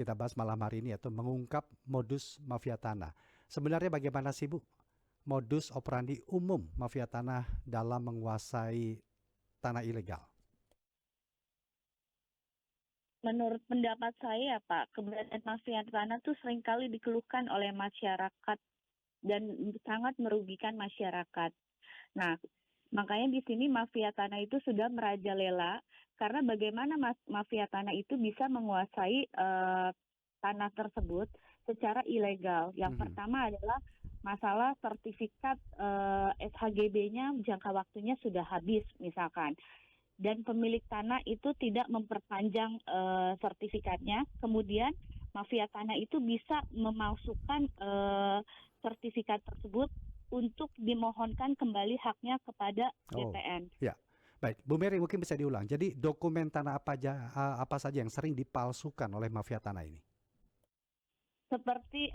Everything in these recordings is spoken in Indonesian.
kita bahas malam hari ini, yaitu mengungkap modus mafia tanah. Sebenarnya bagaimana sih Bu modus operandi umum mafia tanah dalam menguasai tanah ilegal? Menurut pendapat saya, Pak, keberadaan mafia tanah tuh seringkali dikeluhkan oleh masyarakat dan sangat merugikan masyarakat. Nah, makanya di sini mafia tanah itu sudah merajalela karena bagaimana mafia tanah itu bisa menguasai tanah tersebut secara ilegal. Yang Mhm. pertama adalah masalah sertifikat SHGB-nya jangka waktunya sudah habis misalkan. Dan pemilik tanah itu tidak memperpanjang sertifikatnya. Kemudian mafia tanah itu bisa memalsukan sertifikat tersebut untuk dimohonkan kembali haknya kepada Oh, BPN. ya. Baik, Bu Mary mungkin bisa diulang. Jadi dokumen tanah apa saja yang sering dipalsukan oleh mafia tanah ini? Seperti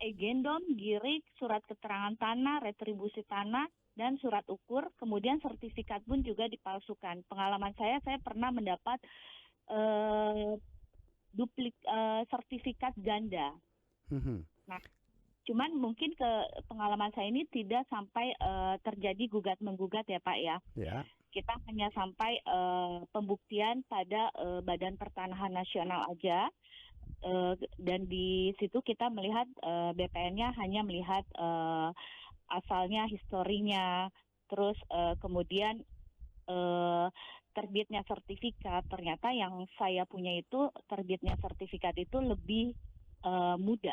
egendom, girik, surat keterangan tanah, retribusi tanah, dan surat ukur. Kemudian sertifikat pun juga dipalsukan. Pengalaman saya pernah mendapat eh, sertifikat ganda. Mhm. Nah, cuman mungkin ke pengalaman saya ini tidak sampai terjadi gugat menggugat ya Pak ya. Ya. Kita hanya sampai pembuktian pada Badan Pertanahan Nasional aja. Dan di situ kita melihat BPN-nya hanya melihat asalnya, historinya, terus kemudian eh, terbitnya sertifikat. Ternyata yang saya punya itu terbitnya sertifikat itu lebih muda,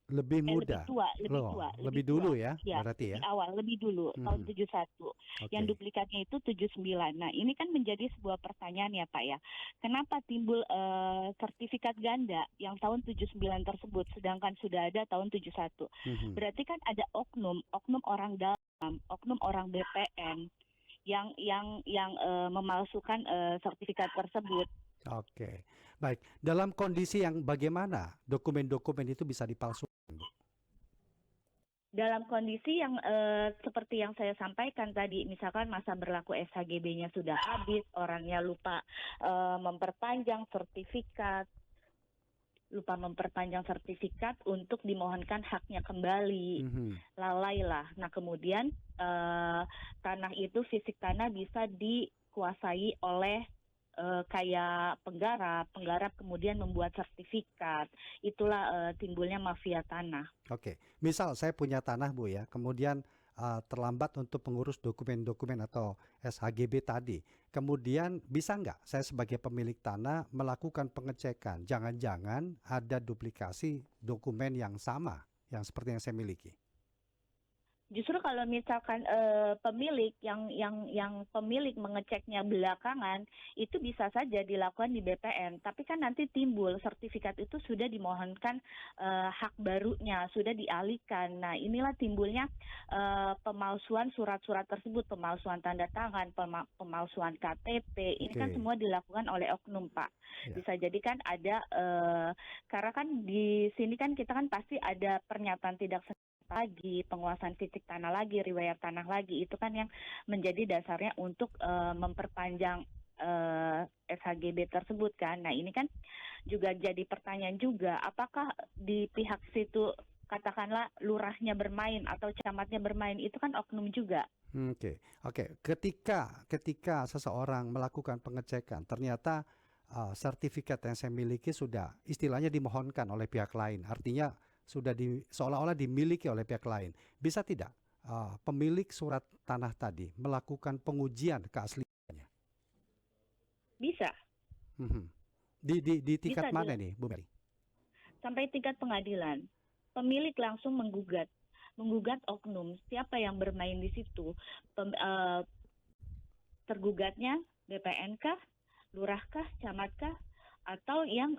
Lebih lebih muda. tua, Loh, lebih lebih tua. dulu ya Ya, berarti lebih ya. awal, lebih dulu, tahun Mhm. 71. Yang Oke. duplikatnya itu 79. Nah, ini kan menjadi sebuah pertanyaan ya, Pak ya. Kenapa timbul sertifikat ganda yang tahun 79 tersebut, sedangkan sudah ada tahun 71? Mhm. Berarti kan ada oknum orang dalam, oknum orang BPN yang memalsukan sertifikat tersebut. Oke. Baik, dalam kondisi yang bagaimana dokumen-dokumen itu bisa dipalsukan, Bu? Dalam kondisi yang seperti yang saya sampaikan tadi, misalkan masa berlaku SHGB-nya sudah habis, orangnya memperpanjang sertifikat, lupa memperpanjang sertifikat untuk dimohonkan haknya kembali, Mhm. lalailah. Nah kemudian tanah itu, fisik tanah bisa dikuasai oleh kayak penggarap kemudian membuat sertifikat. Itulah timbulnya mafia tanah. Oke, misal saya punya tanah Bu ya, kemudian terlambat untuk mengurus dokumen-dokumen atau SHGB tadi. Kemudian bisa nggak saya sebagai pemilik tanah melakukan pengecekan? Jangan-jangan ada duplikasi dokumen yang sama, yang seperti yang saya miliki. Justru kalau misalkan pemilik yang pemilik mengeceknya belakangan, itu bisa saja dilakukan di BPN. Tapi kan nanti timbul sertifikat itu sudah dimohonkan hak barunya, sudah dialihkan. Nah, inilah timbulnya pemalsuan surat-surat tersebut, pemalsuan tanda tangan, pemalsuan KTP. Ini kan Oke, semua dilakukan oleh oknum, Pak. ya. Bisa jadi kan ada karena kan di sini kan kita kan pasti ada pernyataan tidak lagi, penguasaan fisik tanah lagi, riwayat tanah lagi, itu kan yang menjadi dasarnya untuk memperpanjang SHGB tersebut kan. Nah ini kan juga jadi pertanyaan juga, apakah di pihak situ katakanlah lurahnya bermain atau camatnya bermain, itu kan oknum juga. Oke, oke. Ketika seseorang melakukan pengecekan, ternyata sertifikat yang saya miliki sudah istilahnya dimohonkan oleh pihak lain. Artinya sudah seolah-olah dimiliki oleh pihak lain. Bisa tidak pemilik surat tanah tadi melakukan pengujian keasliannya? Bisa, Mhm. Di tingkat bisa mana nih, Bu Mary? sampai tingkat pengadilan. Pemilik langsung menggugat oknum, siapa yang bermain di situ. Tergugatnya BPN kah, lurah kah, camat kah, atau yang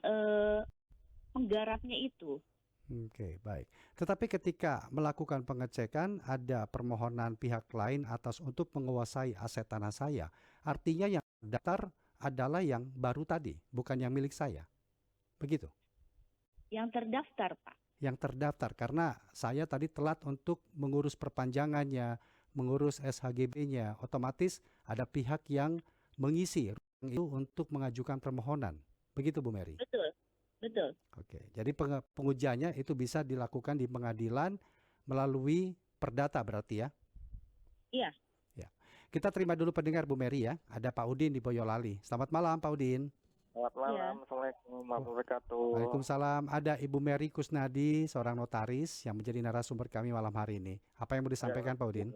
penggarapnya itu. Oke, baik. Tetapi ketika melakukan pengecekan ada permohonan pihak lain atas untuk menguasai aset tanah saya, artinya yang daftar adalah yang baru tadi, bukan yang milik saya. Begitu. Yang terdaftar, Pak. Yang terdaftar karena saya tadi telat untuk mengurus perpanjangannya, mengurus SHGB-nya, otomatis ada pihak yang mengisi ruang itu untuk mengajukan permohonan. Begitu Bu Mary. Betul, Betul. Oke, jadi pengujiannya itu bisa dilakukan di pengadilan melalui perdata berarti ya? Iya. Ya. Kita terima dulu pendengar Bu Mary ya. Ada Pak Udin di Boyolali. Selamat malam Pak Udin. Selamat malam, Iya. Assalamualaikum Wah, warahmatullahi wabarakatuh. Waalaikumsalam. Ada Ibu Mary Kusnadi, seorang notaris yang menjadi narasumber kami malam hari ini. Apa yang mau disampaikan Pak Udin?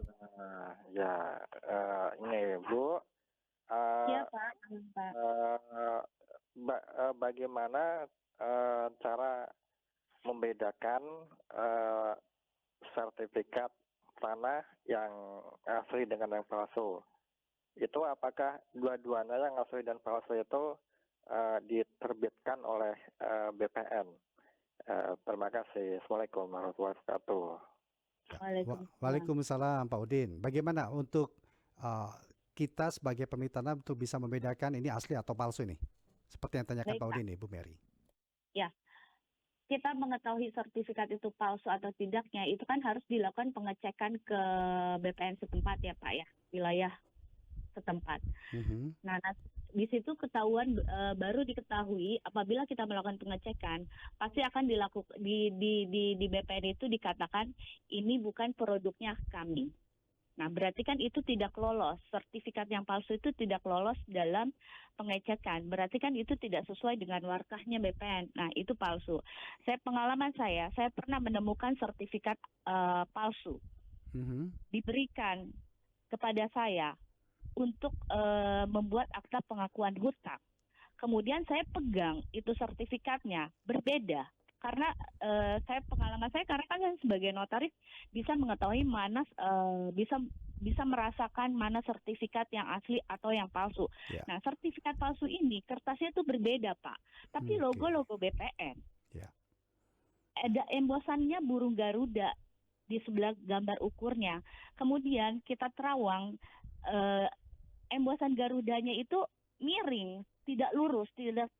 Ini Bu, Iya, eh, Pak. Pak. bagaimana cara membedakan eh, sertifikat tanah yang asli dengan yang palsu? Itu apakah dua-duanya yang asli dan palsu itu diterbitkan oleh BPN? Terima kasih. Assalamualaikum warahmatullahi wabarakatuh. Ya. Waalaikumsalam. Waalaikumsalam Pak Udin. Bagaimana untuk kita sebagai pemilik tanah untuk bisa membedakan ini asli atau palsu ini? Seperti yang tanyakan Baik, Pak Pak. Udin nih, Bu Mary. Ya, kita mengetahui sertifikat itu palsu atau tidaknya itu kan harus dilakukan pengecekan ke BPN setempat ya Pak ya, wilayah setempat. Mhm. Nah, di situ ketahuan baru diketahui apabila kita melakukan pengecekan pasti akan dilakukan di BPN itu dikatakan ini bukan produknya kami. Nah, berarti kan itu tidak lolos. Sertifikat yang palsu itu tidak lolos dalam pengecekan. Berarti kan itu tidak sesuai dengan warkahnya BPN. Nah, itu palsu. Pengalaman saya pernah menemukan sertifikat palsu Mhm. diberikan kepada saya untuk membuat akta pengakuan hutang. Kemudian saya pegang itu sertifikatnya berbeda. Karena pengalaman saya karena kan saya sebagai notaris bisa mengetahui mana bisa merasakan mana sertifikat yang asli atau yang palsu. Ya. Nah, sertifikat palsu ini kertasnya itu berbeda, Pak. Tapi Oke. logo BPN. Ya. Ada embosannya burung Garuda di sebelah gambar ukurnya. Kemudian kita terawang embosan Garudanya itu miring, tidak lurus, tidak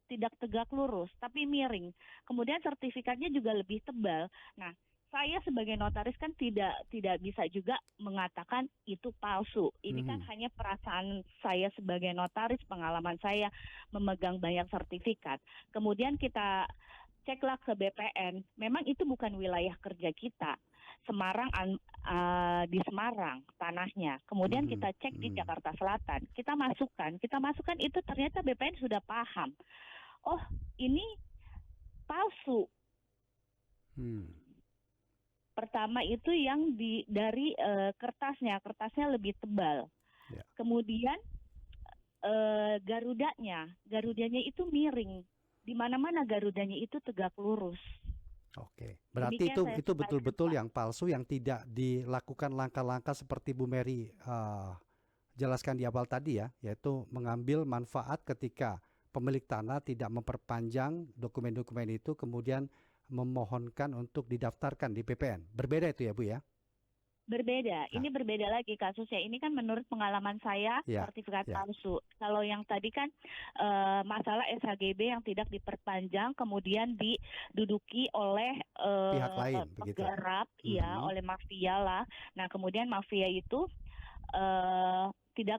tegak lurus, tapi miring. Kemudian sertifikatnya juga lebih tebal. Nah, saya sebagai notaris kan tidak bisa juga mengatakan itu palsu. Ini kan hanya perasaan saya sebagai notaris, pengalaman saya memegang banyak sertifikat. Kemudian kita ceklah ke BPN, memang itu bukan wilayah kerja kita. Semarang di Semarang tanahnya. Kemudian kita cek di Jakarta Selatan. Kita masukkan itu ternyata BPN sudah paham. Oh, ini palsu. Pertama itu yang dari kertasnya lebih tebal. Ya. Kemudian Garudanya itu miring. Di mana-mana Garudanya itu tegak lurus. Oke, berarti itu betul-betul yang palsu yang tidak dilakukan langkah-langkah seperti Bu Mary jelaskan di awal tadi ya, yaitu mengambil manfaat ketika pemilik tanah tidak memperpanjang dokumen-dokumen itu kemudian memohonkan untuk didaftarkan di BPN. Berbeda itu ya Bu ya? Berbeda. Ini berbeda lagi kasusnya. Ini kan menurut pengalaman saya sertifikat palsu. Kalau yang tadi kan masalah SHGB yang tidak diperpanjang kemudian diduduki oleh pihak lain, penggarap, oleh mafia lah. Nah, kemudian mafia itu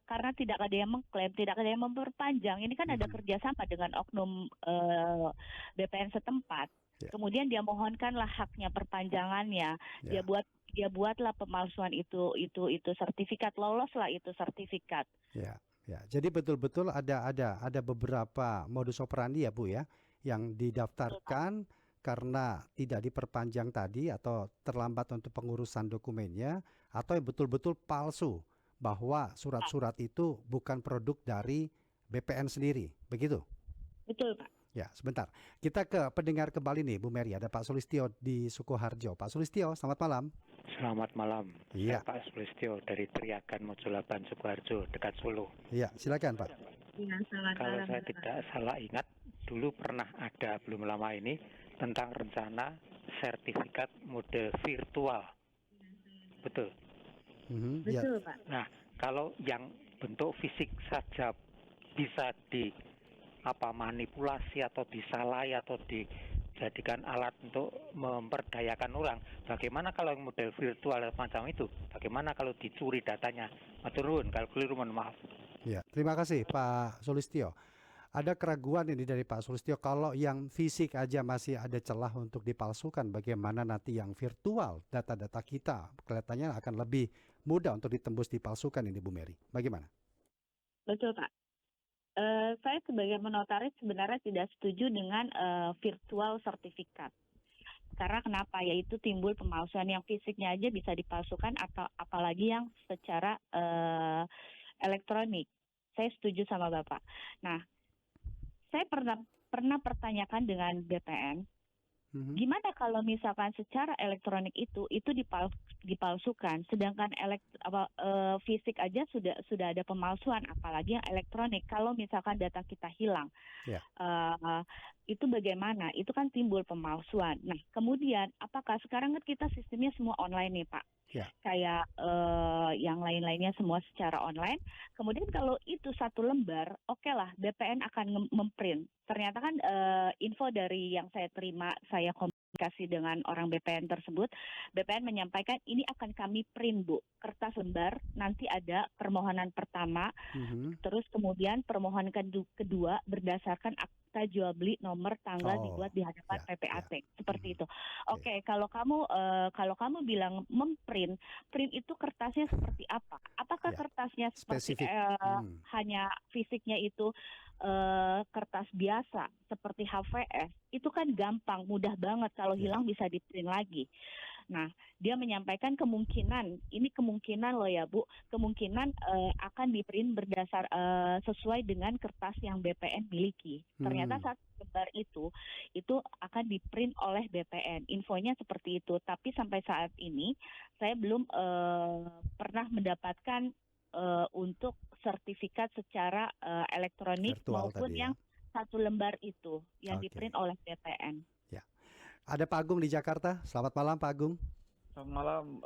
karena tidak ada yang mengklaim, tidak ada yang memperpanjang. Ini kan ada kerjasama dengan oknum BPN setempat. Kemudian dia mohonkanlah haknya perpanjangannya. Dia buatlah pemalsuan itu sertifikat, loloslah itu sertifikat. Ya. Jadi betul-betul ada beberapa modus operandi ya Bu ya, yang didaftarkan karena tidak diperpanjang tadi atau terlambat untuk pengurusan dokumennya, atau yang betul-betul palsu bahwa surat-surat itu bukan produk dari BPN sendiri, begitu? Betul Pak. Ya, sebentar. Kita ke pendengar kembali nih, Bu Mary. Ada Pak Sulistyo di Sukoharjo. Pak Sulistyo, selamat malam. Selamat malam. Iya. Saya Pak Sulistyo dari Triagan Mojolaban Sukoharjo, dekat Solo. Iya, silakan Pak. Ya, selamat Kalau malam, saya tidak salah ingat, dulu pernah ada belum lama ini tentang rencana sertifikat mode virtual. Betul. Betul Pak. Nah, kalau yang bentuk fisik saja bisa manipulasi atau disalahi atau dijadikan alat untuk memperdayakan orang. Bagaimana kalau yang model virtual macam itu? Bagaimana kalau dicuri datanya? Matur nuwun, kalau keliru mohon maaf. Ya, terima kasih Pak Sulistyo. Ada keraguan ini dari Pak Sulistyo, kalau yang fisik aja masih ada celah untuk dipalsukan, bagaimana nanti yang virtual, data-data kita kelihatannya akan lebih mudah untuk ditembus dipalsukan ini Bu Mary. Bagaimana? Betul, Pak. Saya sebagai notaris sebenarnya tidak setuju dengan virtual sertifikat. Karena kenapa? Yaitu timbul pemalsuan yang fisiknya aja bisa dipalsukan, atau apalagi yang secara elektronik. Saya setuju sama Bapak. Nah, saya pernah pertanyakan dengan BPN, gimana kalau misalkan secara elektronik itu dipalsukan, sedangkan fisik aja sudah ada pemalsuan, apalagi yang elektronik. Kalau misalkan data kita hilang, itu bagaimana? Itu kan timbul pemalsuan. Nah, kemudian apakah sekarang kan kita sistemnya semua online nih, Pak? Kayak yang lain-lainnya semua secara online. Kemudian kalau itu satu lembar, oke lah, BPN akan memprint. Ternyata kan info dari yang saya terima, saya komunikasi dengan orang BPN tersebut, BPN menyampaikan ini akan kami print, Bu. Kertas lembar, nanti ada permohonan pertama, terus kemudian permohonan kedua berdasarkan akta jual beli nomor tanggal dibuat di hadapan PPAT. Seperti itu. Oke, kalau kamu bilang memprint, print itu kertasnya seperti apa? Apakah kertasnya seperti hanya fisiknya itu kertas biasa seperti HVS? Itu kan gampang, mudah banget, kalau hilang bisa di-print lagi. Nah, dia menyampaikan ini kemungkinan loh ya Bu, kemungkinan akan di-print berdasar sesuai dengan kertas yang BPN miliki. Ternyata satu lembar itu akan di-print oleh BPN. Infonya seperti itu, tapi sampai saat ini saya belum pernah mendapatkan untuk sertifikat secara elektronik Virtual maupun tadi, yang satu lembar itu yang di-print oleh BPN. Ada Pak Agung di Jakarta. Selamat malam Pak Agung. Selamat malam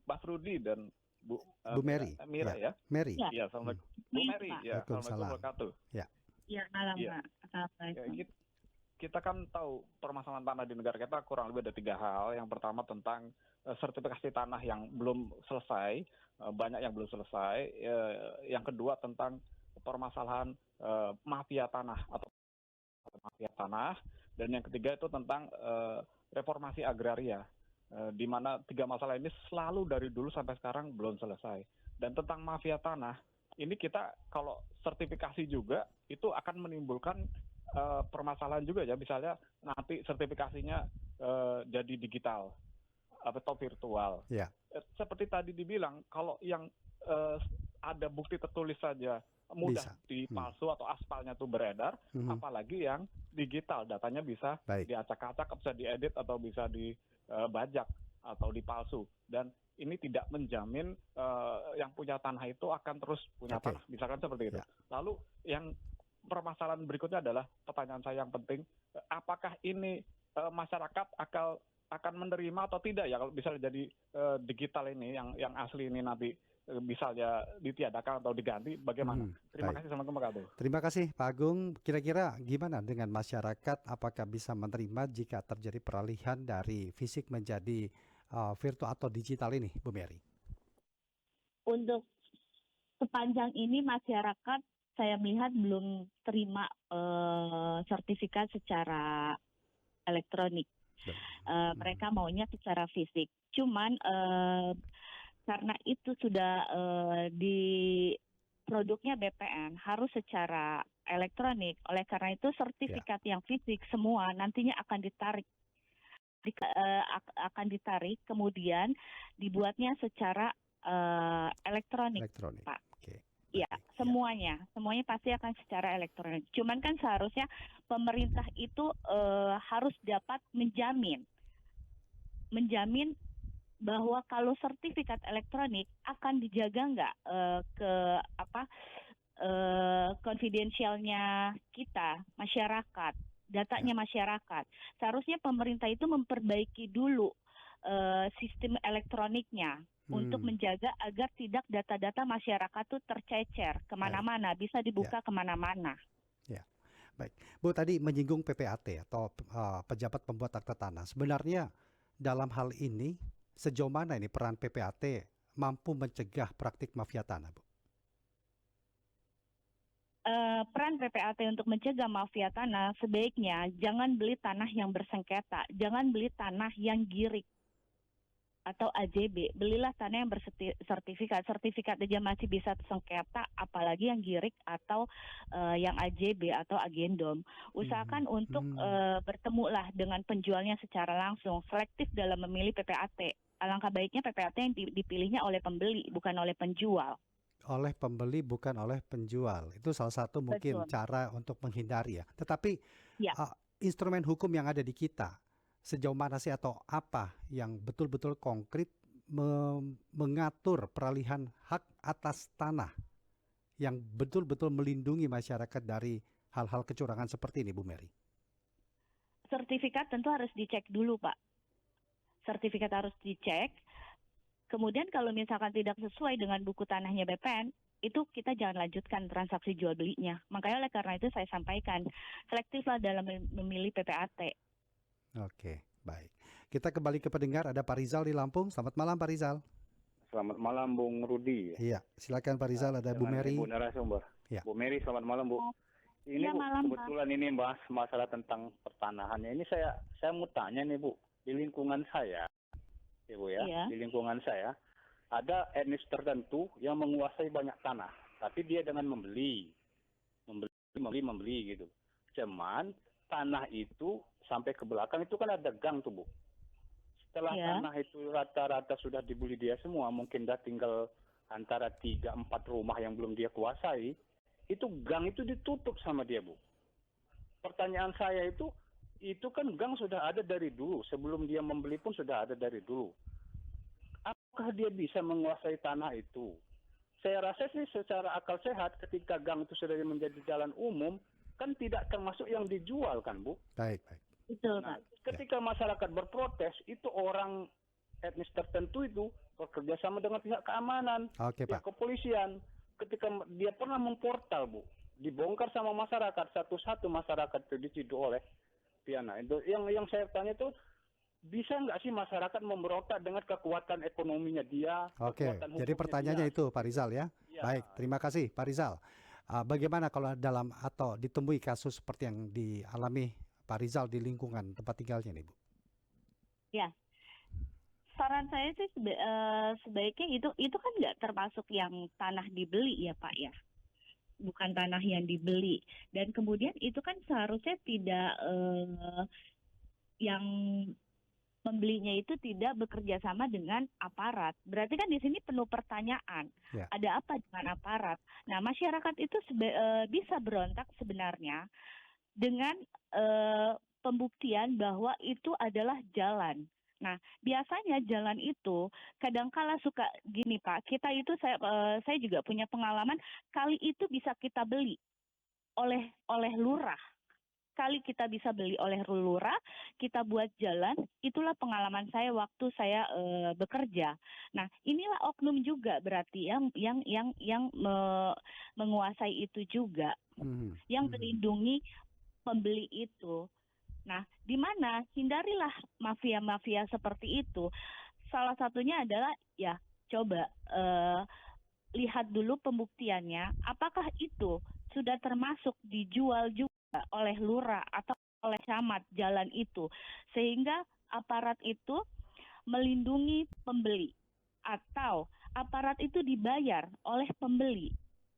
Mas Rudi dan Bu Mary. Mira ya. Mary. Iya, assalamualaikum. Bu Mary, ya. Assalamualaikum warahmatullahi wabarakatuh. Iya, malam Pak. Assalamualaikum. Kita kan tahu permasalahan tanah di negara kita kurang lebih ada 3 hal. Yang pertama tentang sertifikasi tanah yang belum selesai, banyak yang belum selesai. Yang kedua tentang permasalahan mafia tanah atau mafia tanah. Dan yang ketiga itu tentang reformasi agraria, di mana 3 masalah ini selalu dari dulu sampai sekarang belum selesai. Dan tentang mafia tanah, ini kita kalau sertifikasi juga itu akan menimbulkan permasalahan juga ya. Misalnya nanti sertifikasinya jadi digital atau virtual. Seperti tadi dibilang, kalau yang ada bukti tertulis saja mudah dipalsu atau aspalnya tuh beredar, apalagi yang digital, datanya bisa diacak-acak, bisa diedit atau bisa dibajak atau dipalsu. Dan ini tidak menjamin yang punya tanah itu akan terus punya tanah, misalkan seperti itu. Lalu yang permasalahan berikutnya adalah pertanyaan saya yang penting, apakah ini masyarakat akan menerima atau tidak ya kalau bisa jadi digital ini yang asli ini nanti misalnya ditiadakan atau diganti, bagaimana? Terima kasih, Assalamualaikum warahmatullahi wabarakatuh. Terima kasih Pak Agung. Kira-kira gimana dengan masyarakat? Apakah bisa menerima jika terjadi peralihan dari fisik menjadi virtual atau digital ini, Bu Mary? Untuk sepanjang ini masyarakat saya melihat belum terima sertifikat secara elektronik. Mereka maunya secara fisik. Cuman karena itu sudah di produknya BPN harus secara elektronik. Oleh karena itu sertifikat yang fisik semua nantinya akan ditarik, kemudian dibuatnya secara elektronik, Pak. Ya, semuanya pasti akan secara elektronik. Cuman kan seharusnya pemerintah itu harus dapat menjamin bahwa kalau sertifikat elektronik akan dijaga nggak konfidensialnya kita, masyarakat, datanya masyarakat. Seharusnya pemerintah itu memperbaiki dulu sistem elektroniknya untuk menjaga agar tidak data-data masyarakat itu tercecer kemana-mana, bisa dibuka kemana-mana. Ya, baik. Bu tadi menyinggung PPAT atau pejabat pembuat akta tanah. Sebenarnya dalam hal ini sejauh mana ini peran PPAT mampu mencegah praktik mafia tanah, Bu? peran PPAT untuk mencegah mafia tanah, sebaiknya jangan beli tanah yang bersengketa, jangan beli tanah yang girik atau AJB. Belilah tanah yang bersertifikat. Sertifikat aja masih bisa sengketa, apalagi yang girik atau yang AJB atau agendom. Usahakan untuk bertemulah dengan penjualnya secara langsung, selektif dalam memilih PPAT. Alangkah baiknya PPAT yang dipilihnya oleh pembeli, bukan oleh penjual. Oleh pembeli bukan oleh penjual. Itu salah satu mungkin Betul. cara untuk menghindari ya. Tetapi Ya. instrumen hukum yang ada di kita sejauh mana sih atau apa yang betul-betul konkret mengatur peralihan hak atas tanah yang betul-betul melindungi masyarakat dari hal-hal kecurangan seperti ini, Bu Mary? Sertifikat tentu harus dicek dulu, Pak. Sertifikat harus dicek. Kemudian kalau misalkan tidak sesuai dengan buku tanahnya BPN, itu kita jangan lanjutkan transaksi jual belinya. Makanya oleh karena itu saya sampaikan, selektiflah dalam memilih PPAT. Oke, baik. Kita kembali ke pendengar, ada Pak Rizal di Lampung. Selamat malam Pak Rizal. Selamat malam Bung Rudi. Iya, silakan Pak Rizal, ada Bu Mary. Bu narasumber. Ya. Bu Mary, selamat malam Bu. Ini Ya, Bu, malam, kebetulan ini bahas masalah tentang pertanahannya. Ini saya mau tanya nih Bu, di lingkungan saya, ya Bu ya, Iya. di lingkungan saya ada etnis tertentu yang menguasai banyak tanah, tapi dia dengan membeli gitu. Cuman tanah itu sampai ke belakang itu kan ada gang tuh Bu. Setelah Ya. tanah itu rata-rata sudah dibeli dia semua, mungkin dah tinggal antara 3-4 rumah yang belum dia kuasai, itu gang itu ditutup sama dia Bu. Pertanyaan saya itu kan gang sudah ada dari dulu, sebelum dia membeli pun sudah ada dari dulu. Apakah dia bisa menguasai tanah itu? Saya rasa sih secara akal sehat ketika gang itu sudah menjadi jalan umum, kan tidak termasuk yang dijual kan Bu? Baik. Betul, Nah, Pak. ketika masyarakat berprotes, itu orang etnis tertentu itu bekerja sama dengan pihak keamanan, Oke pihak Pak. kepolisian. Ketika dia pernah memportal Bu, dibongkar sama masyarakat, satu-satu masyarakat itu diciduk oleh Piana. Itu yang saya tanya itu, bisa nggak sih masyarakat memberontak dengan kekuatan ekonominya dia, Oke, kekuatan jadi hukumnya pertanyaannya dia? itu Pak Rizal ya. Ya. Baik, terima kasih Pak Rizal. Bagaimana kalau dalam atau ditemui kasus seperti yang dialami Pak Rizal di lingkungan tempat tinggalnya nih Bu? Ya. Saran saya sih sebaiknya itu kan nggak termasuk yang tanah dibeli ya Pak ya. Bukan tanah yang dibeli. Dan kemudian itu kan seharusnya tidak yang pembelinya itu tidak bekerja sama dengan aparat. Berarti kan di sini penuh pertanyaan. Ya. Ada apa dengan aparat? Nah, masyarakat itu bisa berontak sebenarnya dengan pembuktian bahwa itu adalah jalan. Nah, biasanya jalan itu kadangkala suka gini Pak. Kita itu saya juga punya pengalaman, kali itu bisa kita beli oleh lurah. Kali kita bisa beli oleh lurah, kita buat jalan, itulah pengalaman saya waktu saya bekerja. Nah, inilah oknum juga berarti yang menguasai itu juga, yang melindungi pembeli itu. Nah, di mana hindarilah mafia-mafia seperti itu. Salah satunya adalah ya coba lihat dulu pembuktiannya, apakah itu sudah termasuk dijual juga oleh lurah atau oleh camat jalan itu, sehingga aparat itu melindungi pembeli atau aparat itu dibayar oleh pembeli.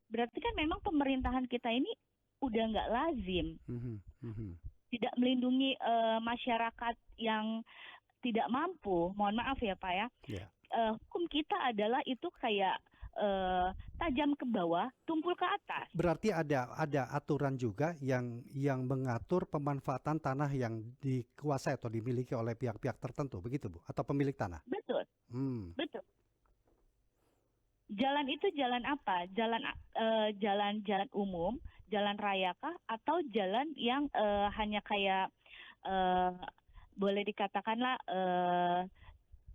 Berarti kan memang pemerintahan kita ini udah nggak lazim. Tidak melindungi masyarakat yang tidak mampu. Mohon maaf ya Pak ya. Yeah. Hukum kita adalah itu kayak tajam ke bawah, tumpul ke atas. Berarti ada aturan juga yang mengatur pemanfaatan tanah yang dikuasai atau dimiliki oleh pihak-pihak tertentu, begitu Bu? Atau pemilik tanah? Betul. Betul. Jalan itu jalan apa? Jalan umum, jalan raya kah, atau jalan yang hanya kayak boleh dikatakanlah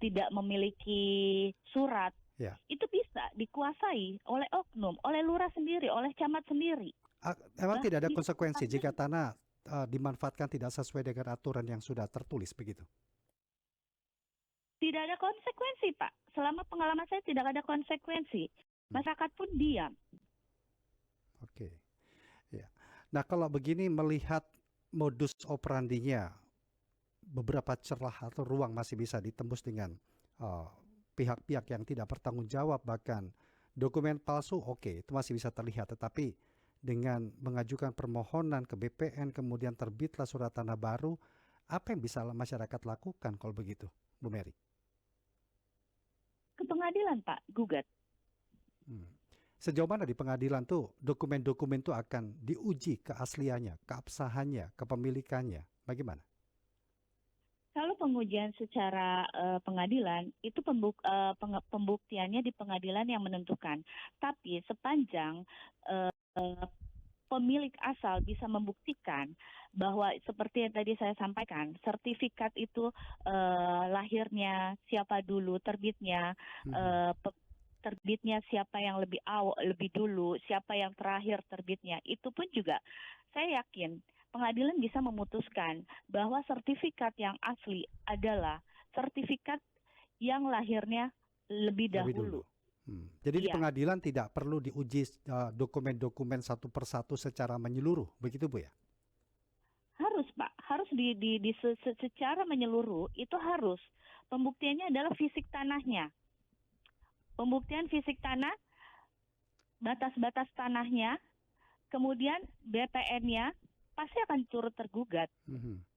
tidak memiliki surat. Ya. Itu bisa dikuasai oleh oknum, oleh lurah sendiri, oleh camat sendiri. Emang tidak ada konsekuensi jika tanah dimanfaatkan tidak sesuai dengan aturan yang sudah tertulis begitu? Tidak ada konsekuensi Pak. Selama pengalaman saya tidak ada konsekuensi. Masyarakat pun diam. Oke. Nah, kalau begini melihat modus operandinya, beberapa celah atau ruang masih bisa ditembus dengan uh, pihak-pihak yang tidak bertanggung jawab, bahkan dokumen palsu, oke, itu masih bisa terlihat. Tetapi dengan mengajukan permohonan ke BPN, kemudian terbitlah surat tanah baru, apa yang bisa masyarakat lakukan kalau begitu, Bu Mary? Ke pengadilan, Pak, gugat. Hmm. Sejauh mana di pengadilan tuh dokumen-dokumen tuh akan diuji keasliannya, keabsahannya, kepemilikannya, bagaimana? Kalau pengujian secara pengadilan itu pembuktiannya di pengadilan yang menentukan. Tapi sepanjang pemilik asal bisa membuktikan bahwa seperti yang tadi saya sampaikan, sertifikat itu lahirnya siapa dulu, terbitnya terbitnya siapa yang lebih dulu, siapa yang terakhir terbitnya, itu pun juga saya yakin pengadilan bisa memutuskan bahwa sertifikat yang asli adalah sertifikat yang lahirnya lebih dahulu. Jadi di pengadilan tidak perlu diuji dokumen-dokumen satu persatu secara menyeluruh, begitu Bu ya? Harus Pak, harus secara menyeluruh itu harus. Pembuktiannya adalah fisik tanahnya. Pembuktian fisik tanah, batas-batas tanahnya, kemudian BPN-nya, pasti akan turut tergugat.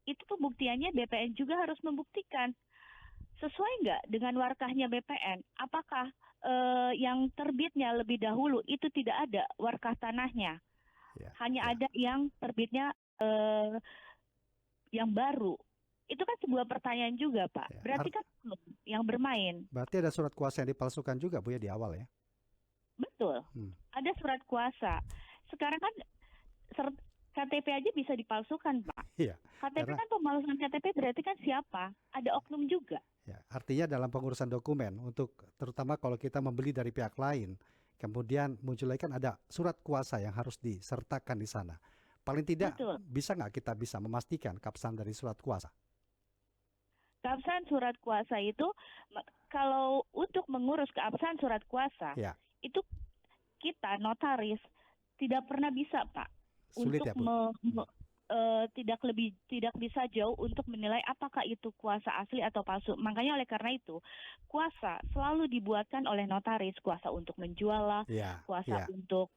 Itu pembuktiannya BPN juga harus membuktikan. Sesuai nggak dengan warkahnya BPN? Apakah yang terbitnya lebih dahulu itu tidak ada warkah tanahnya? Hanya ada yang terbitnya yang baru. Itu kan sebuah pertanyaan juga, Pak. Berarti kan yang bermain. Berarti ada surat kuasa yang dipalsukan juga, Bu ya, di awal ya? Betul. Ada surat kuasa. Sekarang kan KTP aja bisa dipalsukan, Pak. Iya. KTP kan pemalsuan KTP berarti kan siapa? Ada oknum juga. Ya, artinya dalam pengurusan dokumen untuk terutama kalau kita membeli dari pihak lain, kemudian muncul lagi kan ada surat kuasa yang harus disertakan di sana. Paling tidak bisa nggak kita bisa memastikan keabsahan dari surat kuasa? Keabsahan surat kuasa itu kalau untuk mengurus keabsahan surat kuasa itu kita notaris tidak pernah bisa, Pak. Sulit untuk tidak bisa jauh untuk menilai apakah itu kuasa asli atau palsu. Makanya oleh karena itu kuasa selalu dibuatkan oleh notaris, kuasa untuk menjual lah, kuasa untuk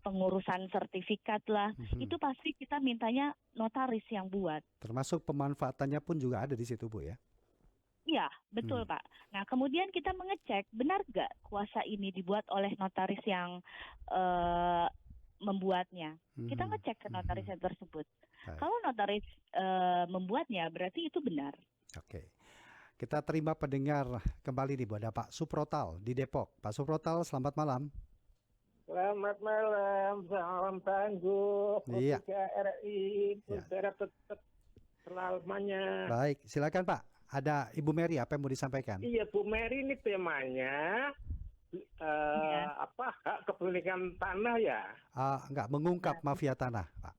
pengurusan sertifikat lah, itu pasti kita mintanya notaris yang buat. Termasuk pemanfaatannya pun juga ada di situ, Bu ya? Iya, betul Pak. Nah, kemudian kita mengecek benar nggak kuasa ini dibuat oleh notaris yang membuatnya. Kita ngecek ke notaris tersebut. Kalau notaris membuatnya, berarti itu benar. Oke. Kita terima pendengar kembali nih, Bu. Ada Pak Suprotal di Depok. Pak Suprotal, selamat malam. Selamat malam, salam tangguh. Iya. RI, saudara tetap selamanya. Baik, silakan Pak. Ada Ibu Mary, apa yang mau disampaikan? Iya, Bu Mary, ini temanya hak kepemilikan tanah ya? Enggak, mengungkap mafia tanah, Pak.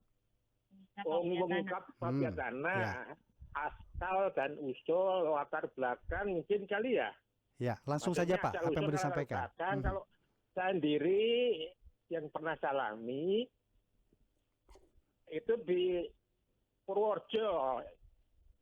Mengungkap mafia tanah. Asal dan usul, latar belakang mungkin kali ya? Ya, langsung saja Pak, apa yang mau disampaikan? Kalau saya sendiri yang pernah saya alami, itu di Purworejo,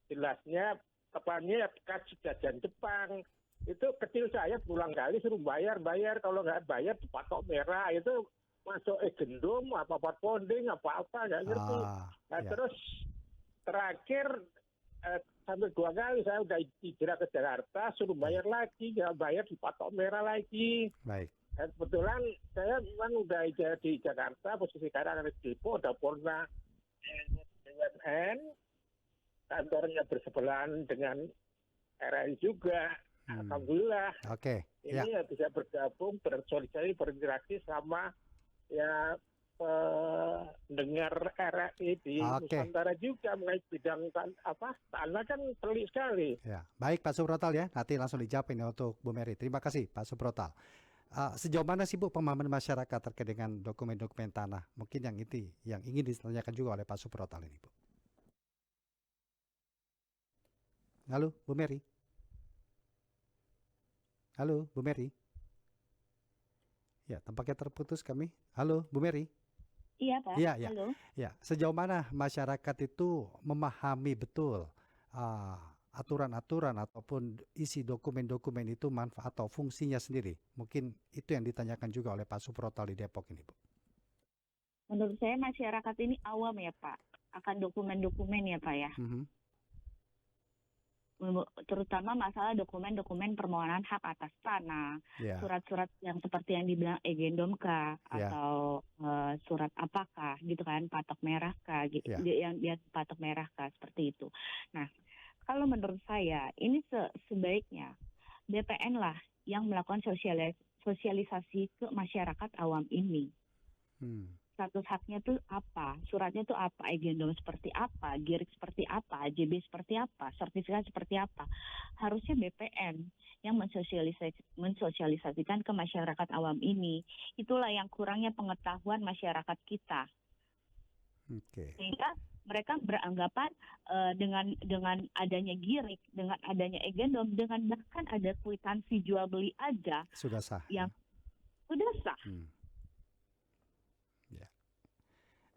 jelasnya tepatnya bekas jajan Jepang. Itu kecil saya berulang kali suruh bayar, kalau nggak bayar dipatok merah, itu masuk gendum, apa ponding, apa-apa, nggak ngerti. Terus terakhir sampai 2 kali saya udah hijrah ke Jakarta, suruh bayar lagi, nggak bayar dipatok merah lagi. Baik. Dan kebetulan saya memang udah di Jakarta, posisi sekarang ada di Depo, ada Polna BUMN, kantornya bersebelahan dengan RI juga. Alhamdulillah. Oke. Ini ya bisa bergabung, bersolidaritas, berinteraksi sama ya pendengar RI di Nusantara juga mengenai bidang tanah kan pelik sekali. Ya, baik Pak Suprotal ya. Nanti langsung dijawab ini untuk Bu Mary. Terima kasih Pak Suprotal. Sejauh mana sih Bu pemahaman masyarakat terkait dengan dokumen-dokumen tanah? Mungkin yang ingin ditanyakan juga oleh Pak Suprotal ini, Bu. Halo, Bu Mary. Halo, Bu Mary. Ya, tampaknya terputus kami. Halo, Bu Mary. Iya, Pak. Iya, ya, Halo. ya. Sejauh mana masyarakat itu memahami betul aturan-aturan ataupun isi dokumen-dokumen itu manfaat atau fungsinya sendiri? Mungkin itu yang ditanyakan juga oleh Pak Suprotal di Depok ini, Bu. Menurut saya masyarakat ini awam ya, Pak, akan dokumen-dokumen ya, Pak ya. Mhm. Terutama masalah dokumen-dokumen permohonan hak atas tanah, Ya, surat-surat yang seperti yang dibilang Egendomkah ya, atau surat apakah gitu kan, patok merah kah, ya. yang patok merah kah, seperti itu. Nah, kalau menurut saya ini sebaiknya BPN lah yang melakukan sosialisasi ke masyarakat awam ini. Hmm. Status haknya tuh apa, suratnya tuh apa, agendum seperti apa, girik seperti apa, AJB seperti apa, sertifikat seperti apa. Harusnya BPN yang mensosialisasikan ke masyarakat awam ini. Itulah yang kurangnya pengetahuan masyarakat kita. Oke. Sehingga mereka beranggapan dengan adanya girik, dengan adanya agendum, dengan bahkan ada kwitansi jual beli aja Sudah sah. yang sudah sah. Ya.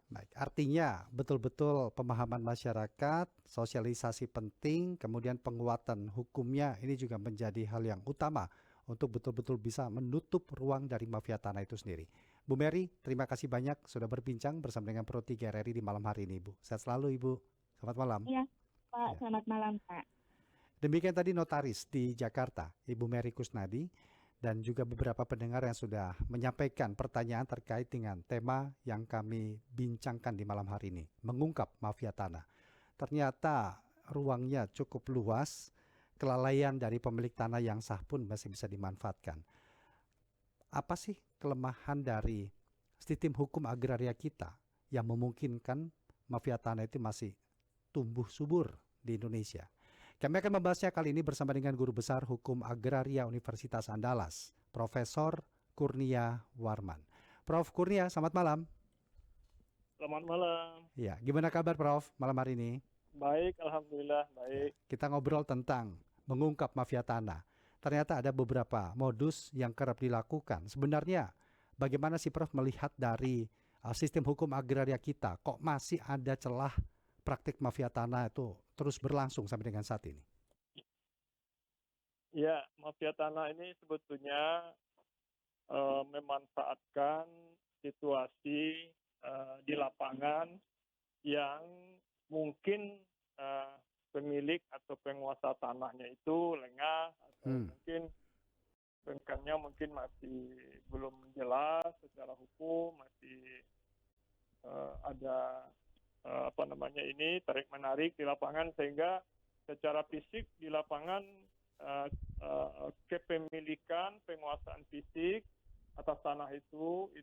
Baik, artinya betul-betul pemahaman masyarakat, sosialisasi penting, kemudian penguatan hukumnya ini juga menjadi hal yang utama untuk betul-betul bisa menutup ruang dari mafia tanah itu sendiri. Bu Mary, terima kasih banyak sudah berbincang bersama dengan Pro 3 RRI di malam hari ini, Bu. Sehat selalu, Ibu. Selamat malam. Iya, Pak. Ya. Selamat malam, Pak. Demikian tadi notaris di Jakarta, Ibu Mary Kusnadi, dan juga beberapa pendengar yang sudah menyampaikan pertanyaan terkait dengan tema yang kami bincangkan di malam hari ini, mengungkap mafia tanah. Ternyata ruangnya cukup luas, kelalaian dari pemilik tanah yang sah pun masih bisa dimanfaatkan. Apa sih kelemahan dari sistem hukum agraria kita yang memungkinkan mafia tanah itu masih tumbuh subur di Indonesia? Kami akan membahasnya kali ini bersama dengan Guru Besar Hukum Agraria Universitas Andalas, Profesor Kurnia Warman. Prof. Kurnia, selamat malam. Selamat malam. Ya, gimana kabar Prof malam hari ini? Baik, alhamdulillah baik. Kita ngobrol tentang mengungkap mafia tanah. Ternyata ada beberapa modus yang kerap dilakukan. Sebenarnya bagaimana sih Prof melihat dari sistem hukum agraria kita, kok masih ada celah praktik mafia tanah itu terus berlangsung sampai dengan saat ini? Ya, mafia tanah ini sebetulnya memanfaatkan situasi di lapangan yang mungkin pemilik atau penguasa tanahnya itu lengah atau mungkin bengkangnya mungkin masih belum jelas secara hukum, masih ada tarik menarik di lapangan, sehingga secara fisik di lapangan kepemilikan penguasaan fisik atas tanah itu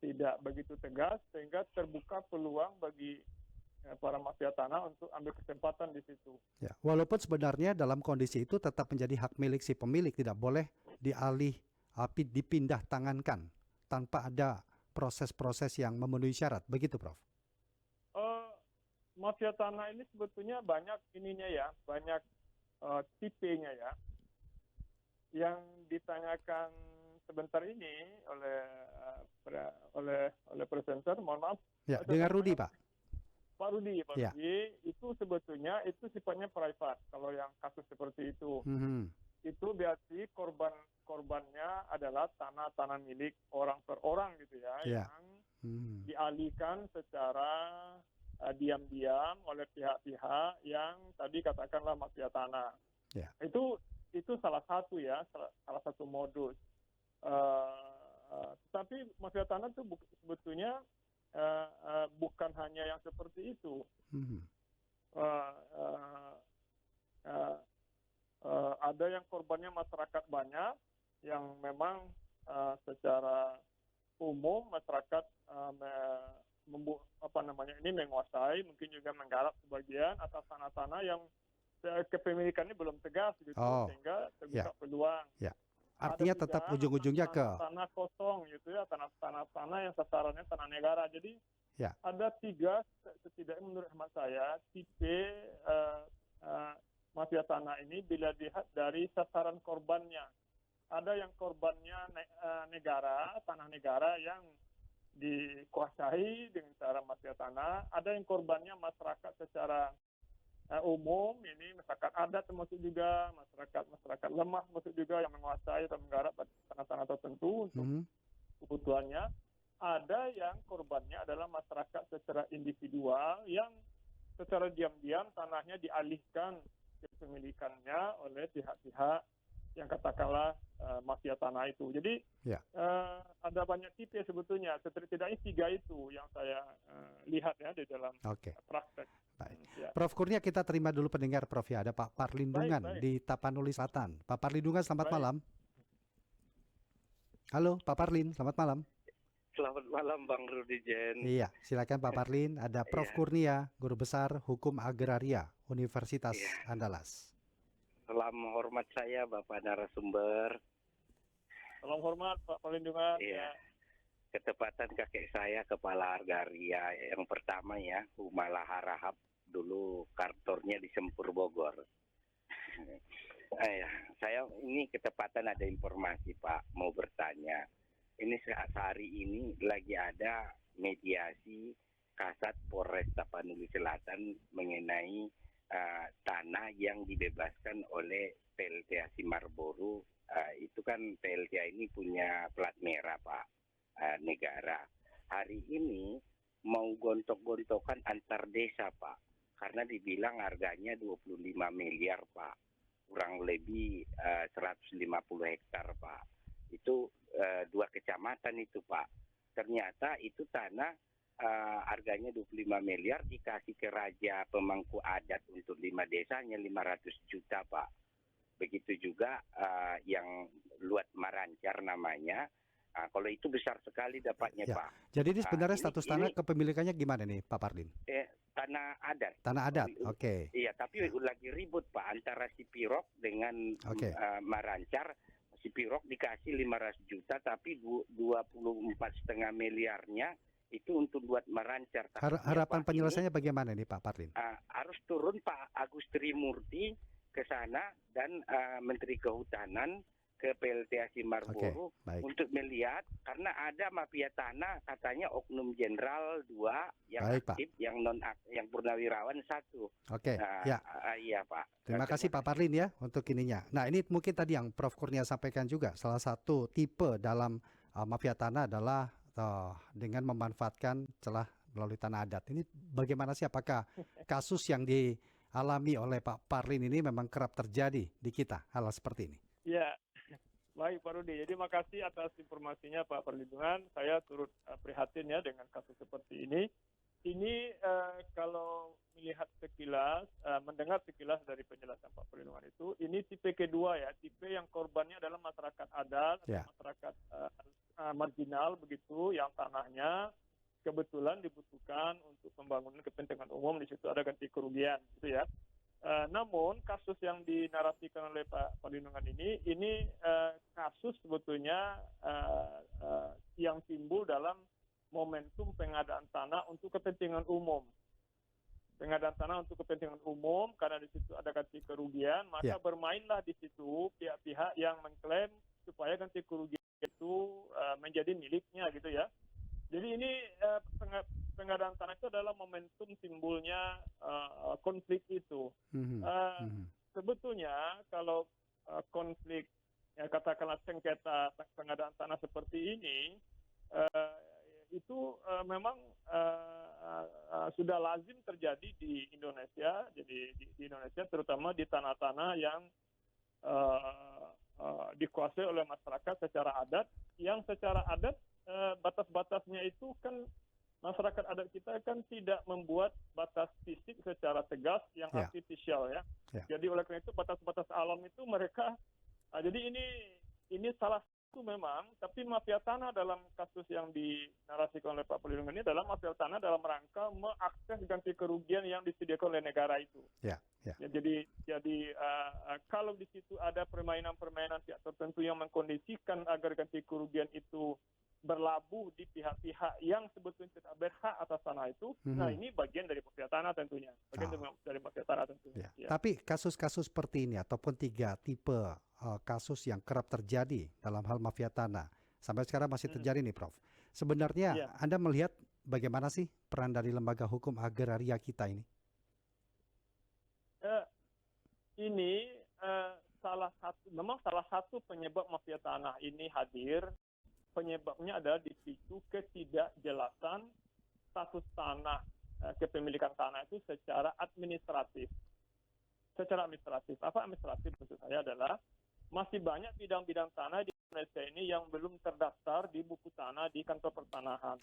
tidak begitu tegas, sehingga terbuka peluang bagi para mafia tanah untuk ambil kesempatan di situ. Ya, walaupun sebenarnya dalam kondisi itu tetap menjadi hak milik si pemilik, tidak boleh dipindah tangankan tanpa ada proses-proses yang memenuhi syarat, begitu Prof? Mafia tanah ini sebetulnya banyak banyak tipenya ya. Yang ditanyakan sebentar ini oleh presenter, mohon maaf. Ya, dengan Rudi Pak. Pak Rudi, Ya. itu sebetulnya itu sifatnya private. Kalau yang kasus seperti itu, itu berarti korbannya adalah tanah milik orang per orang gitu ya, yang dialihkan secara diam-diam oleh pihak-pihak yang tadi katakanlah mafia tanah. Ya. Itu salah satu modus. Tapi mafia tanah itu sebetulnya bukan hanya yang seperti itu. Ada yang korbannya masyarakat banyak, yang memang secara umum masyarakat menguasai, mungkin juga menggarap sebagian atas tanah-tanah yang kepemilikannya belum tegas gitu, sehingga terbuka peluang. Ya. Artinya tetap ujung-ujungnya ke tanah kosong gitu ya, tanah yang sasarannya tanah negara. Jadi ada 3 setidaknya menurut hemat saya tipe mafia tanah ini bila dilihat dari sasaran korbannya. ada yang korbannya negara, tanah negara yang dikuasai dengan cara mafia tanah, ada yang korbannya masyarakat secara umum, ini masyarakat adat termasuk juga, masyarakat lemah termasuk juga yang menguasai atau menggarap tanah-tanah tertentu untuk kebutuhannya. Ada yang korbannya adalah masyarakat secara individual yang secara diam-diam tanahnya dialihkan kepemilikannya oleh pihak-pihak yang katakanlah mafia tanah itu. Jadi ada banyak tipe sebetulnya. Setidaknya 3 itu yang saya lihat ya di dalam praktek. Baik. Prof Kurnia, kita terima dulu pendengar, Prof ya. Ada Pak Parlindungan di Tapanuli Selatan. Pak Parlindungan, selamat malam. Halo Pak Parlin, selamat malam. Selamat malam Bang Rudi Jen. Iya, silakan Pak Parlin. Ada Prof Kurnia, Guru Besar Hukum Agraria Universitas Andalas. Salam hormat saya Bapak narasumber. Salam hormat Pak Parlindungan. Iya. Ketepatan kakek saya kepala agraria yang pertama ya, Humala Harahap, dulu kantornya di Sempur Bogor. Saya ini ketepatan ada informasi Pak, mau bertanya. Ini sehari ini lagi ada mediasi Kasat Polres Tapanuli Selatan mengenai tanah yang dibebaskan oleh PLTA Simarboru. Itu kan PLTA ini punya plat merah Pak, negara. Hari ini mau gontok-gontokan antar desa Pak, karena dibilang harganya 25 miliar Pak, kurang lebih 150 hektar Pak. Itu 2 kecamatan itu Pak. Ternyata itu tanah harganya 25 miliar dikasih ke raja pemangku adat untuk 5 desa hanya 500 juta Pak. Begitu juga yang Luat Marancar namanya. Kalau itu besar sekali dapatnya Pak. Jadi ini sebenarnya status tanah kepemilikannya gimana nih Pak Parlin? Tanah adat. Tanah adat, oke. Iya, tapi lagi ribut Pak antara Sipirok dengan Marancar. Sipirok dikasih 500 juta tapi 24,5 miliarnya itu untuk buat Marancar. Harapan penyelesaiannya bagaimana nih Pak Parlin? Harus turun Pak Agus Trimurti ke sana dan Menteri Kehutanan ke PLTA Simarboru untuk melihat, karena ada mafia tanah katanya oknum jenderal 2 yang aktif, yang purnawirawan 1. Iya Pak. Terima kasih Pak Parlin ya untuk ininya. Nah ini mungkin tadi yang Prof Kurnia sampaikan juga, salah satu tipe dalam mafia tanah adalah dengan memanfaatkan celah melalui tanah adat. Ini bagaimana sih, apakah kasus yang dialami oleh Pak Parlin ini memang kerap terjadi di kita hal seperti ini? Ya, baik Pak Rudi. Jadi makasih atas informasinya Pak Parlindungan. Saya turut prihatin ya dengan kasus seperti ini. Ini kalau melihat sekilas, mendengar sekilas dari penjelasan Pak Parlindungan itu, ini tipe kedua ya, tipe yang korbannya adalah masyarakat adat, masyarakat marginal begitu, yang tanahnya kebetulan dibutuhkan untuk pembangunan kepentingan umum, di situ ada ganti kerugian gitu ya. Namun kasus yang dinarasikan oleh Pak Parlindungan ini kasus sebetulnya yang timbul dalam momentum pengadaan tanah untuk kepentingan umum. Pengadaan tanah untuk kepentingan umum, karena di situ ada ganti kerugian, maka bermainlah di situ pihak-pihak yang mengklaim supaya ganti kerugian itu menjadi miliknya gitu ya. Jadi ini pengadaan tanah itu adalah momentum timbulnya konflik itu. Sebetulnya kalau konflik katakanlah sengketa pengadaan tanah seperti ini itu memang sudah lazim terjadi di Indonesia. Jadi di Indonesia terutama di tanah-tanah yang dikuasai oleh masyarakat secara adat, yang secara adat batas-batasnya itu kan masyarakat adat kita kan tidak membuat batas fisik secara tegas yang artifisial ya. Jadi oleh karena itu batas-batas alam itu mereka jadi ini salah satu memang, tapi mafia tanah dalam kasus yang dinarasikan oleh Pak Parlindungan ini adalah mafia tanah dalam rangka mengakses ganti kerugian yang disediakan oleh negara itu. Jadi kalau di situ ada permainan-permainan pihak tertentu yang mengkondisikan agar ganti kerugian itu berlabuh di pihak-pihak yang sebetulnya tidak berhak atas tanah itu. Nah, ini bagian dari mafia tanah tentunya. Dari mafia tanah tentunya. Ya. Tapi kasus-kasus seperti ini ataupun 3 tipe kasus yang kerap terjadi dalam hal mafia tanah sampai sekarang masih terjadi nih, Prof. Sebenarnya Anda melihat bagaimana sih peran dari lembaga hukum agraria kita ini? Ini memang salah satu penyebab mafia tanah ini hadir. Penyebabnya adalah dipicu ketidakjelasan status tanah, kepemilikan tanah itu secara administratif. Apa administratif maksud saya adalah masih banyak bidang-bidang tanah di Indonesia ini yang belum terdaftar di buku tanah di kantor pertanahan.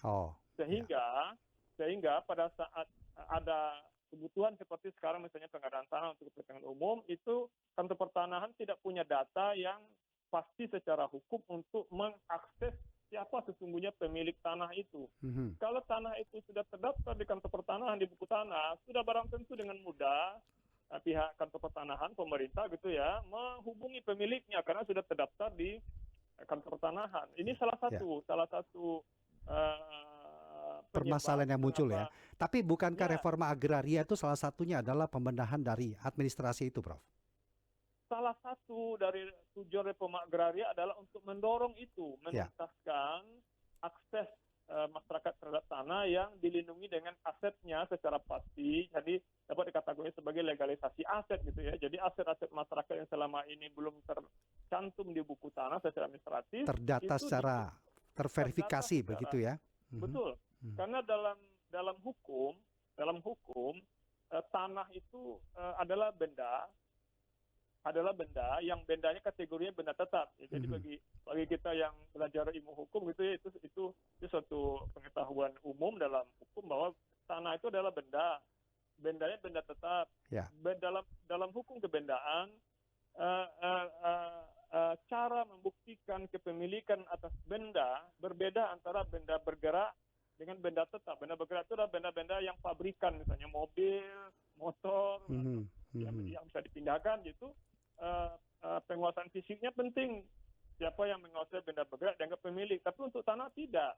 Sehingga pada saat ada kebutuhan seperti sekarang misalnya pengadaan tanah untuk kepentingan umum, itu kantor pertanahan tidak punya data yang pasti secara hukum untuk mengakses siapa sesungguhnya pemilik tanah itu. Kalau tanah itu sudah terdaftar di kantor pertanahan di buku tanah, sudah barang tentu dengan mudah pihak kantor pertanahan, pemerintah gitu ya, menghubungi pemiliknya karena sudah terdaftar di kantor pertanahan. Ini salah satu permasalahan yang muncul ya. Tapi bukankah reforma agraria itu salah satunya adalah pembenahan dari administrasi itu, Prof? Salah satu dari tujuan reforma agraria adalah untuk mendorong itu, menuntaskan akses masyarakat terhadap tanah yang dilindungi dengan asetnya secara pasti. Jadi dapat dikategorikan sebagai legalisasi aset gitu ya. Jadi aset-aset masyarakat yang selama ini belum tercantum di buku tanah secara administratif terdata secara terverifikasi begitu ya. Betul. Karena dalam hukum tanah itu adalah benda yang bendanya kategorinya benda tetap. Ya, jadi bagi kita yang belajar ilmu hukum gitu ya, itu suatu pengetahuan umum dalam hukum bahwa tanah itu adalah bendanya benda tetap. Dalam hukum kebendaan cara membuktikan kepemilikan atas benda berbeda antara benda bergerak dengan benda tetap. Benda bergerak itu adalah benda-benda yang pabrikan, misalnya mobil, motor, yang bisa dipindahkan gitu. Penguasaan fisiknya penting. Siapa yang menguasai benda bergerak dianggap pemilik. Tapi untuk tanah tidak.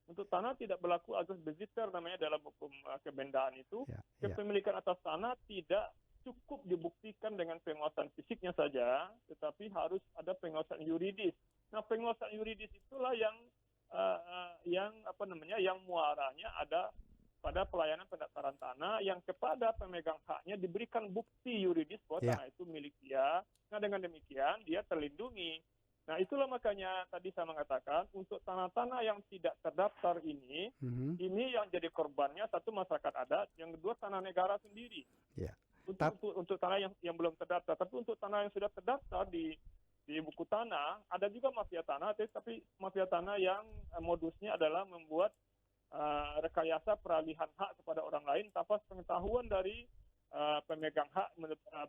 Untuk tanah tidak berlaku azas bezitter namanya dalam hukum kebendaan itu. Kepemilikan atas tanah tidak cukup dibuktikan dengan penguasaan fisiknya saja, tetapi harus ada penguasaan yuridis. Nah, penguasaan yuridis itulah yang muaranya ada pada pelayanan pendaftaran tanah yang kepada pemegang haknya diberikan bukti yuridis bahwa tanah itu milik dia. Nah, dengan demikian dia terlindungi. Nah, itulah makanya tadi saya mengatakan untuk tanah-tanah yang tidak terdaftar ini yang jadi korbannya satu masyarakat adat, yang kedua tanah negara sendiri. Untuk tanah yang belum terdaftar, tapi untuk tanah yang sudah terdaftar di buku tanah ada juga mafia tanah, tapi mafia tanah yang modusnya adalah membuat rekayasa peralihan hak kepada orang lain tanpa pengetahuan dari pemegang hak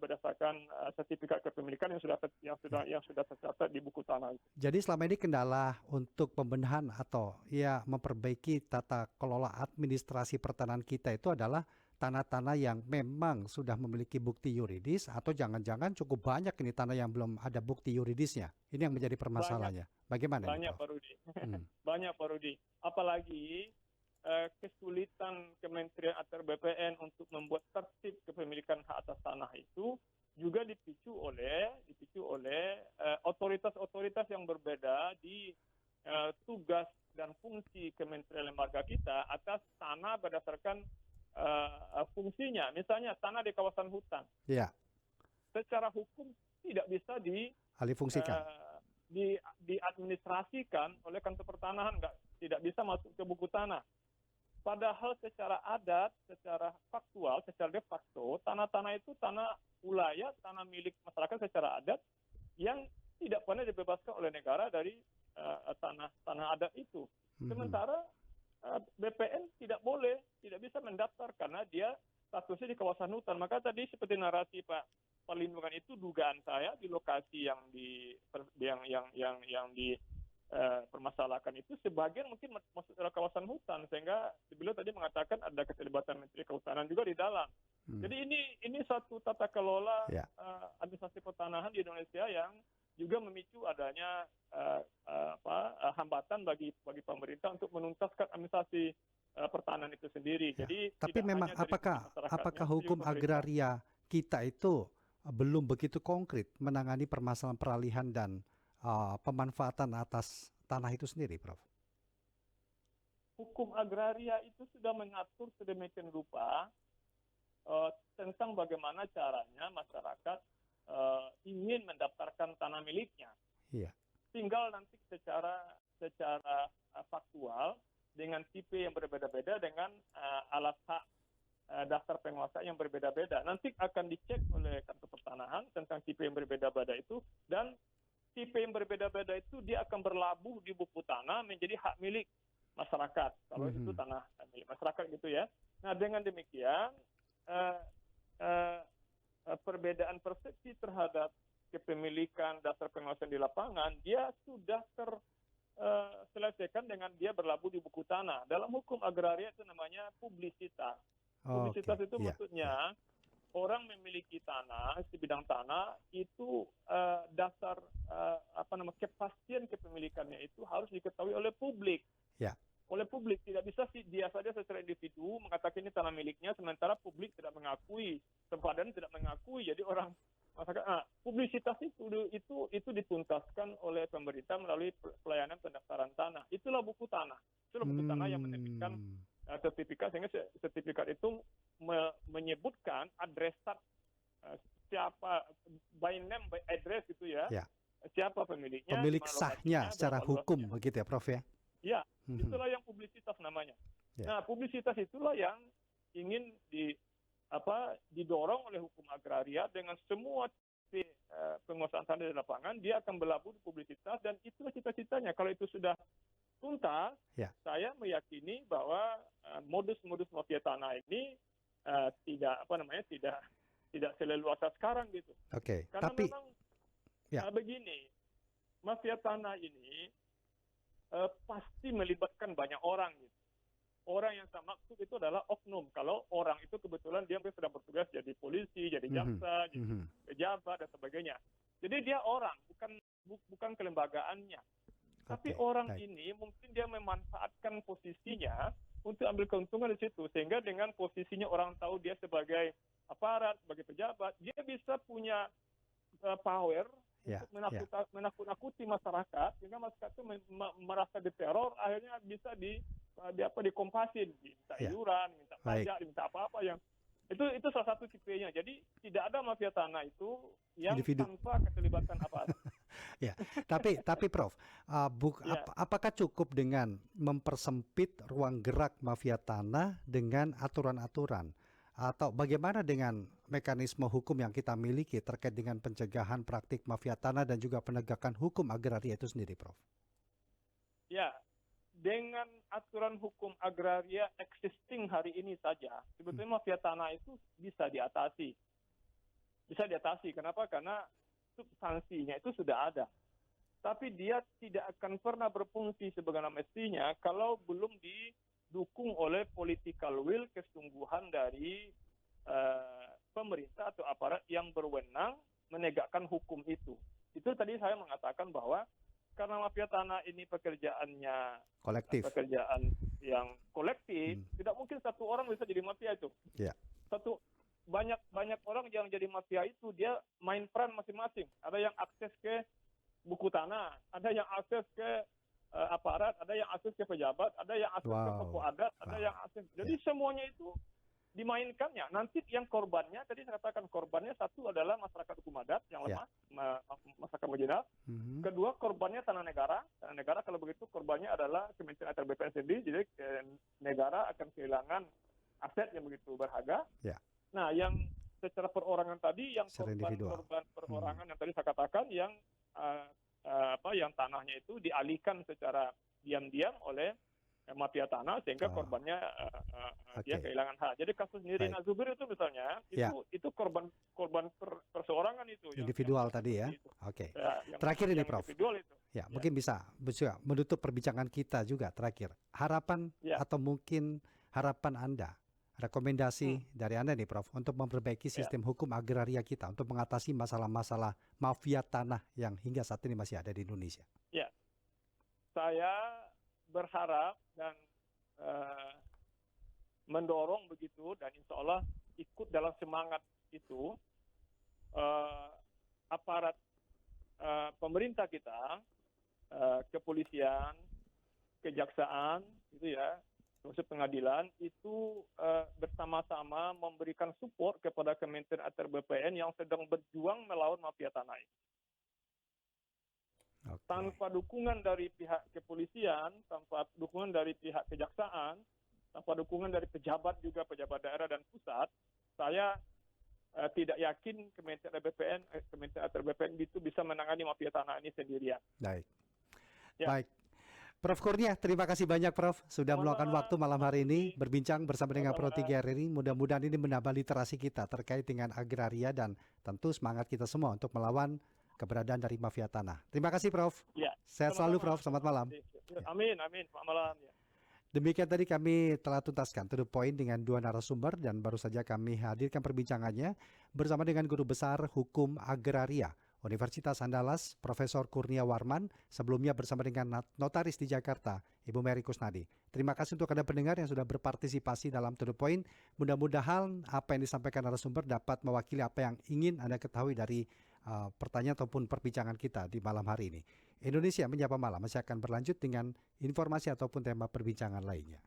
berdasarkan sertifikat kepemilikan yang sudah tercatat di buku tanah. Jadi selama ini kendala untuk pembenahan atau memperbaiki tata kelola administrasi pertanahan kita itu adalah tanah-tanah yang memang sudah memiliki bukti yuridis atau jangan-jangan cukup banyak ini tanah yang belum ada bukti yuridisnya. Ini yang menjadi permasalahannya. Bagaimana? Banyak, Pak Rudi. Banyak, Pak Rudi. Apalagi kesulitan Kementerian atau BPN untuk membuat tertib kepemilikan hak atas tanah itu juga dipicu oleh otoritas-otoritas yang berbeda di tugas dan fungsi kementerian lembaga kita atas tanah berdasarkan fungsinya. Misalnya tanah di kawasan hutan. Secara hukum tidak bisa alihfungsikan. Diadministrasikan oleh kantor pertanahan, tidak bisa masuk ke buku tanah. Padahal secara adat, secara faktual, secara de facto, tanah-tanah itu tanah wilayah, tanah milik masyarakat secara adat yang tidak pernah dibebaskan oleh negara dari tanah adat itu. Sementara BPN tidak bisa mendaftar karena dia statusnya di kawasan hutan. Maka tadi seperti narasi Pak Perlindungan itu dugaan saya di lokasi yang permasalahkan itu sebagian mungkin masuk dalam kawasan hutan, sehingga beliau tadi mengatakan ada keterlibatan Menteri Kehutanan juga di dalam. Jadi ini suatu tata kelola administrasi pertanahan di Indonesia yang juga memicu adanya hambatan bagi pemerintah untuk menuntaskan administrasi pertahanan itu sendiri. Ya. Jadi Tapi tidak memang hanya dari segi masyarakatnya, apakah tapi hukum juga pemerintah. agraria kita itu belum begitu konkret menangani permasalahan peralihan dan pemanfaatan atas tanah itu sendiri, Prof? Hukum agraria itu sudah mengatur sedemikian rupa tentang bagaimana caranya masyarakat ingin mendaftarkan tanah miliknya. Iya. Tinggal nanti secara faktual dengan tipe yang berbeda-beda dengan alat hak daftar penguasa yang berbeda-beda. Nanti akan dicek oleh kantor pertanahan tentang tipe yang berbeda-beda itu, dan tipe yang berbeda-beda itu dia akan berlabuh di buku tanah menjadi hak milik masyarakat. Kalau itu tanah milik masyarakat gitu ya. Nah, dengan demikian perbedaan persepsi terhadap kepemilikan dasar pengawasan di lapangan dia sudah terselesaikan dengan dia berlabuh di buku tanah. Dalam hukum agraria itu namanya publisitas. Publisitas itu maksudnya orang memiliki tanah, di bidang tanah itu dasar kepastian kepemilikannya itu harus diketahui oleh publik. Ya. Oleh publik, tidak bisa dia saja secara individu mengatakan ini tanah miliknya, sementara publik tidak mengakui, sempadan tidak mengakui. Jadi orang masyarakat, publisitas itu dituntaskan oleh pemerintah melalui pelayanan pendaftaran tanah. Itulah buku tanah. Itulah buku tanah yang menerbitkan sertifikat, sehingga sertifikat itu menyebutkan adresat siapa, by name, by address gitu ya. Siapa pemiliknya, pemilik sahnya secara hukum begitu ya, Prof ya? Ya, itulah yang publisitas namanya. Nah, publisitas itulah yang ingin didorong oleh hukum agraria dengan semua penguasaan tanah di lapangan, dia akan berlabuh di publisitas, dan itulah cita-citanya. Kalau itu sudah tuntas, saya meyakini bahwa modus-modus mafia tanah ini tidak seleluasa sekarang gitu. Oke. Karena Tapi memang begini, mafia tanah ini pasti melibatkan banyak orang gitu. Orang yang saya maksud itu adalah oknum. Kalau orang itu kebetulan dia sedang bertugas jadi polisi, jadi jaksa, jadi pejabat dan sebagainya. Jadi dia orang, bukan kelembagaannya. Tapi orang ini mungkin dia memanfaatkan posisinya untuk ambil keuntungan di situ, sehingga dengan posisinya orang tahu dia sebagai aparat, sebagai pejabat, dia bisa punya power untuk menakut-nakuti masyarakat, sehingga masyarakat itu merasa diteror, akhirnya bisa dikompasin, minta iuran, minta pajak, minta apa-apa yang itu salah satu tipenya. Jadi tidak ada mafia tanah itu yang tanpa keterlibatan aparat. Ya, tapi Prof, apakah cukup dengan mempersempit ruang gerak mafia tanah dengan aturan-aturan? Atau bagaimana dengan mekanisme hukum yang kita miliki terkait dengan pencegahan praktik mafia tanah dan juga penegakan hukum agraria itu sendiri, Prof? Ya, dengan aturan hukum agraria existing hari ini saja, sebetulnya mafia tanah itu bisa diatasi. Bisa diatasi, kenapa? Karena substansinya itu sudah ada. Tapi dia tidak akan pernah berfungsi sebagaimana mestinya kalau belum didukung oleh political will, kesungguhan dari pemerintah atau aparat yang berwenang menegakkan hukum itu. Itu tadi saya mengatakan bahwa karena mafia tanah ini pekerjaannya kolektif, pekerjaan yang kolektif, tidak mungkin satu orang bisa jadi mafia itu. Banyak orang yang jadi mafia itu dia main peran masing-masing. Ada yang akses ke buku tanah, ada yang akses ke aparat, ada yang akses ke pejabat, ada yang akses ke pokok adat, ada yang akses. Jadi semuanya itu dimainkannya. Nanti yang korbannya, tadi saya katakan korbannya satu adalah masyarakat hukum adat yang lemah, masyarakat marginal. Kedua, korbannya tanah negara. Tanah negara kalau begitu korbannya adalah Kementerian Atr BPN sendiri, jadi negara akan kehilangan aset yang begitu berharga. Nah, yang secara perorangan tadi, yang korban perorangan yang tadi saya katakan, yang tanahnya itu dialihkan secara diam-diam oleh mafia tanah sehingga korbannya dia kehilangan hak. Jadi kasus Nirina Zubir itu misalnya itu korban perseorangan itu individual yang tadi ya. Oke. Terakhir ini Prof. Mungkin bisa menutup perbincangan kita juga terakhir. Harapan atau mungkin harapan Anda rekomendasi dari Anda nih Prof untuk memperbaiki sistem hukum agraria kita untuk mengatasi masalah-masalah mafia tanah yang hingga saat ini masih ada di Indonesia. Ya, saya berharap dan mendorong begitu, dan insya Allah ikut dalam semangat itu aparat pemerintah kita, kepolisian, kejaksaan, gitu ya, proses pengadilan itu bersama-sama memberikan support kepada Kementerian ATR BPN yang sedang berjuang melawan mafia tanah ini. Okay. Tanpa dukungan dari pihak kepolisian, tanpa dukungan dari pihak kejaksaan, tanpa dukungan dari pejabat juga, pejabat daerah dan pusat, saya tidak yakin Kementerian ATR BPN itu bisa menangani mafia tanah ini sendirian. Baik. Ya. Baik. Prof Kurnia, terima kasih banyak Prof sudah meluangkan waktu malam hari ini berbincang bersama dengan Pro 3 RRI. Mudah-mudahan ini menambah literasi kita terkait dengan agraria dan tentu semangat kita semua untuk melawan keberadaan dari mafia tanah. Terima kasih Prof. Ya. Sehat selalu Prof. Selamat malam. Amin, amin. Selamat malam. Ya. Demikian tadi kami telah tuntaskan to the point dengan 2 narasumber dan baru saja kami hadirkan perbincangannya bersama dengan Guru Besar Hukum Agraria Universitas Andalas, Profesor Kurnia Warman, sebelumnya bersama dengan notaris di Jakarta, Ibu Mary Kusnadi. Terima kasih untuk Anda pendengar yang sudah berpartisipasi dalam To The Point. Mudah-mudahan apa yang disampaikan narasumber dapat mewakili apa yang ingin Anda ketahui dari pertanyaan ataupun perbincangan kita di malam hari ini. Indonesia Menyapa Malam masih akan berlanjut dengan informasi ataupun tema perbincangan lainnya.